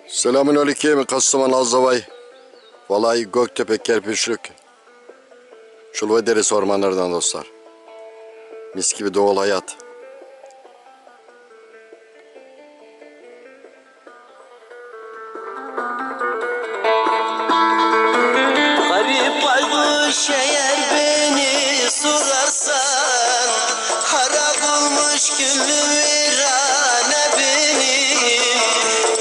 Selamünaleyküm Kastamonu Azzavay. Vallahi Göktepe Kerpiçlük Çulva Deresi ormanlarından dostlar. Mis gibi doğal hayat. Garip baykuş eğer beni sorarsan, harap olmuş gönlüm virane benim.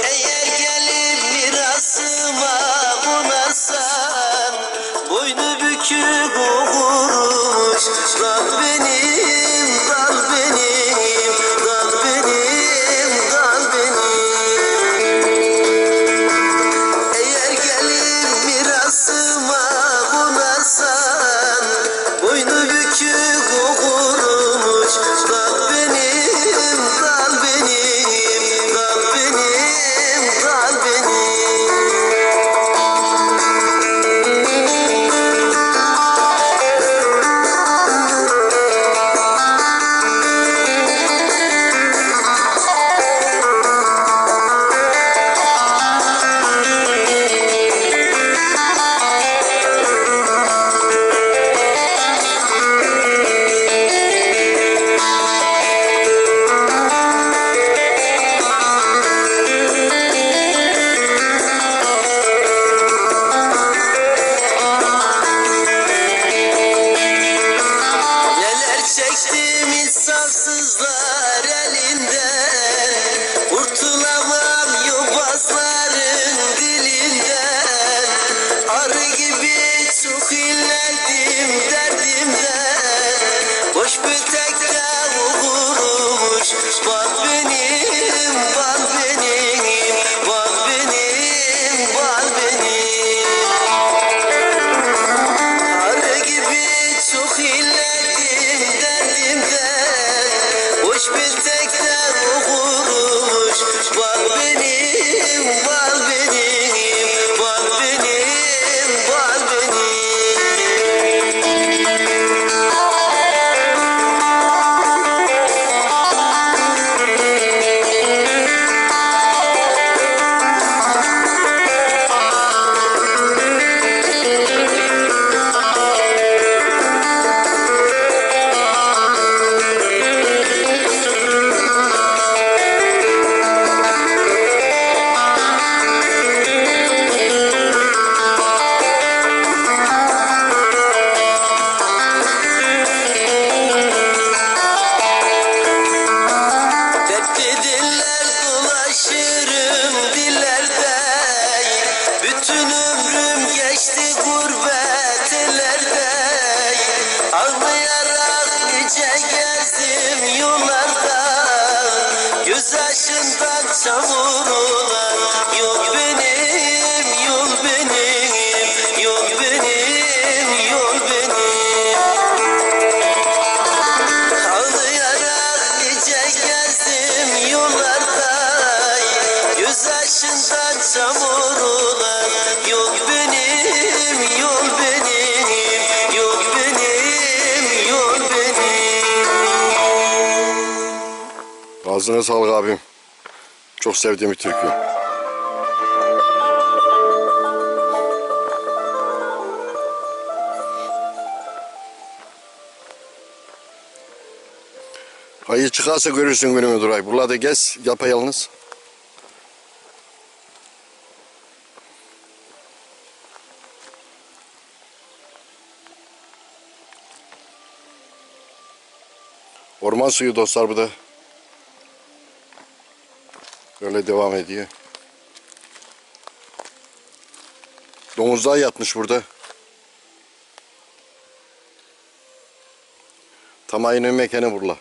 Eğer gelip mirasıma konarsan, boynu bükük okurmuş dal benim, dal benim, dal benim, dal benim. Eğer gelip mirasıma konarsan, boynu bükük okurmuş dal benim, dal benim, dal benim, dal benim. Neler çektim insafsızlar elinden, kurtulamam yobazların dilinden. Arı gibi çok inlerdim derdimden, boş petekte okurmuş bal benim, bal benim, bal benim, bal benim. Arı gibi çok inlerdim derdimden, boş bir tekrar okurmuş bal benim, bal benim, bal benim, bal benim. Dertli diller dolaşırım dillerde, bütün ömrüm geçti gurbet ellerde. Ağlayarak nice gezdim yollarda, göz yaşından çamurlar. Yol benim, yol benim, yol benim, yol benim. Ağlayarak nice gezdim yollarda, göz yaşından çamurlar. Yol benim, yol benim, yol benim, yol benim. Ağzına sağlık abim. Çok sevdiğim bir türkü. Ayı çıkarsa görürsün günümü Duray. Burada gez yapayalnız. Orman suyu dostlar bu da. Böyle devam ediyor. Domuzlar yatmış burada. Tam ayının mekanı burla.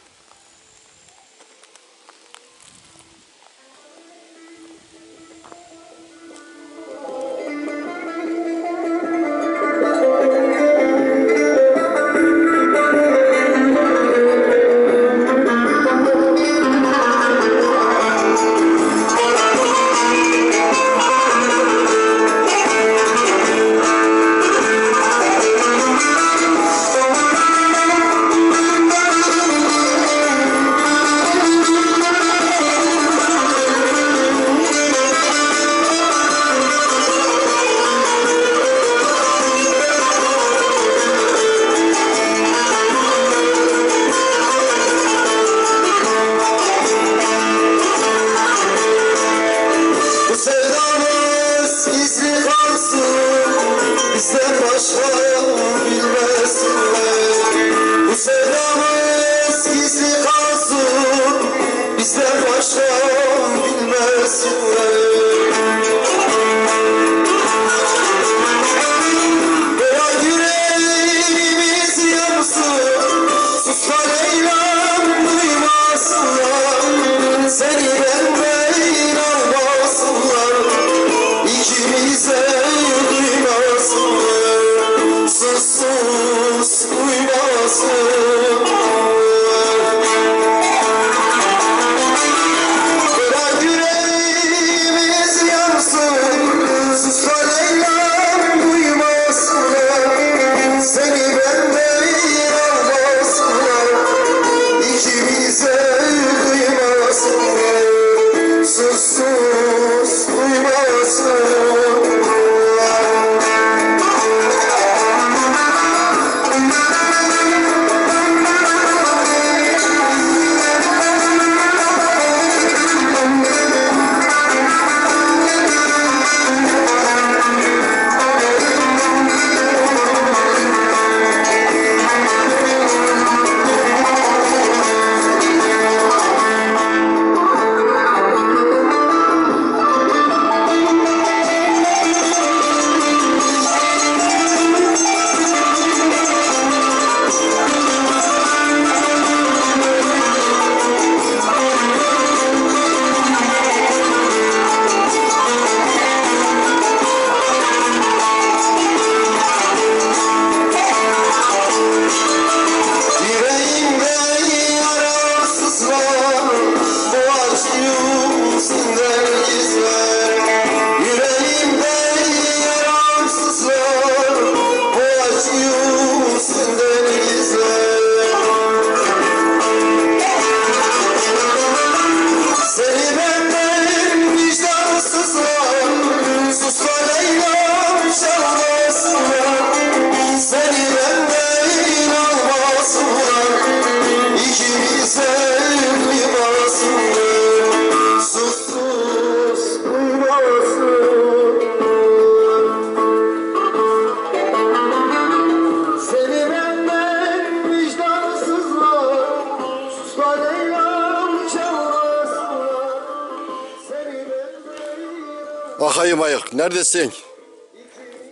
Akayım ayık. Neredesin?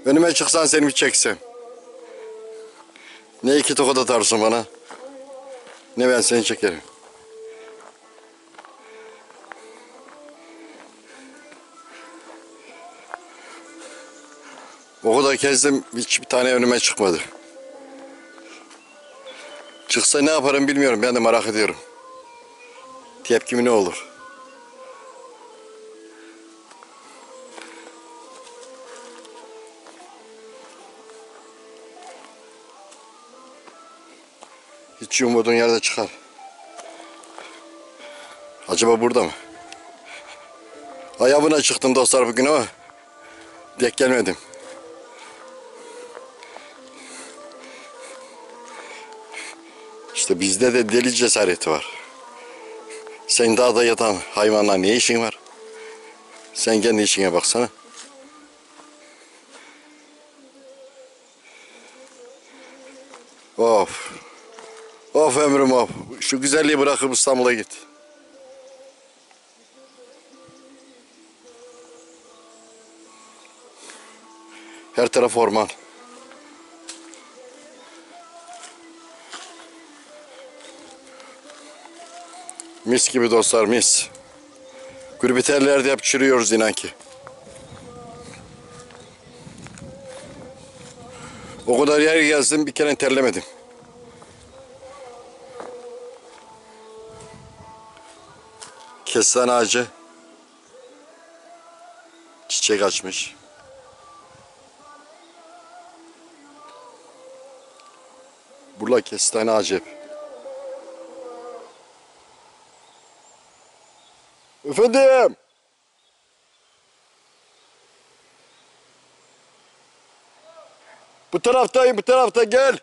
Önüme çıksan seni bir çeksem. Ne iki tokat atarsın bana, ne ben seni çekerim. O kadar kezdim, hiçbir tane önüme çıkmadı. Çıksa ne yaparım bilmiyorum, ben de merak ediyorum. Tepkimi ne olur? Hiç ummadığın yerde çıkar. Acaba burada mı? Ayağına çıktım dostlar bugün ama denk gelmedim. İşte bizde de deli cesareti var. Sen dağda yatan hayvanla ne işin var? Sen kendi işine baksana. Of. Of ömrüm of. Şu güzelliği bırakıp İstanbul'a git. Her taraf orman. Mis gibi dostlar, mis. Gurbetellerde hep çürüyoruz inan ki. O kadar yer gezdim, bir kere terlemedim. Kestane ağacı çiçek açmış. Burada kestane ağacı hep. Efendim. Bu taraftayım, bu tarafta gel.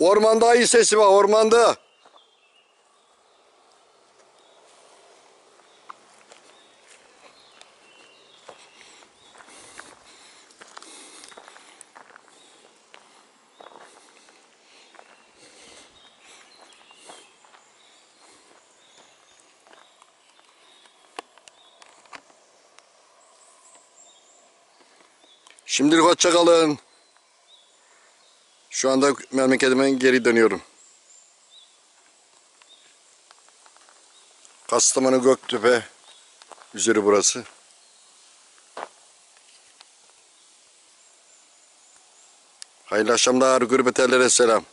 Ormanda ayı sesi var, ormanda. Şimdilik hoşça kalın. Şu anda memleketime geri dönüyorum. Kastamonu Göktepe üzeri burası. Hayırlı akşamlar, gurbetellere selam.